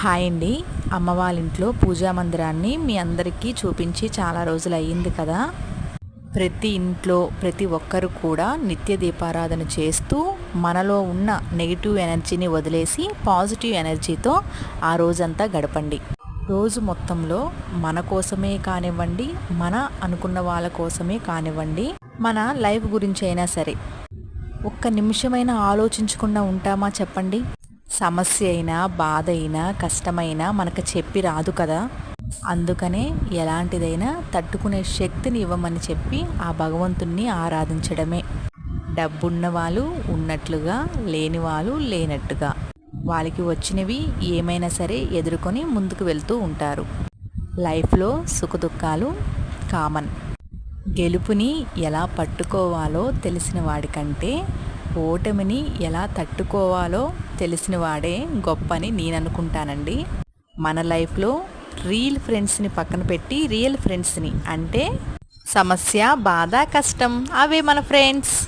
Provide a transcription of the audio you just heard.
Hi అండి. అమ్మ వాళ్ళ ఇంట్లో పూజా మందిరాన్ని మీ అందరికీ చూపించి చాలా రోజులు అయ్యింది కదా. ప్రతి ఇంట్లో ప్రతి ఒక్కరు కూడా నిత్య దీపారాధన చేస్తూ మనలో ఉన్న నెగిటివ్ ఎనర్జీని వదిలేసి పాజిటివ్ ఎనర్జీతో ఆ రోజంతా గడపండి. రోజు మొత్తంలో మన కోసమే కానివ్వండి, మన అనుకున్న వాళ్ళ కోసమే కానివ్వండి, మన లైఫ్ గురించి అయినా సరే ఒక్క నిమిషమైనా ఆలోచించకుండా ఉంటామా చెప్పండి. సమస్య అయినా, బాధ అయినా, కష్టమైనా మనకు చెప్పి రాదు కదా. అందుకనే ఎలాంటిదైనా తట్టుకునే శక్తిని ఇవ్వమని చెప్పి ఆ భగవంతుణ్ణి ఆరాధించడమే. డబ్బున్న వాళ్ళు ఉన్నట్లుగా, లేని వాళ్ళు లేనట్టుగా, వాళ్ళకి వచ్చినవి ఏమైనా సరే ఎదుర్కొని ముందుకు వెళ్తూ ఉంటారు. లైఫ్లో సుఖదుఖాలు కామన్. గెలుపుని ఎలా పట్టుకోవాలో తెలిసిన వాడికంటే ఓటమిని ఎలా తట్టుకోవాలో తెలిసిన వాడే గొప్పని నేను అనుకుంటానండి. మన లైఫ్లో రియల్ ఫ్రెండ్స్ని పక్కన పెట్టి రియల్ ఫ్రెండ్స్ని, అంటే సమస్య, బాధ, కష్టం, అవే మన ఫ్రెండ్స్.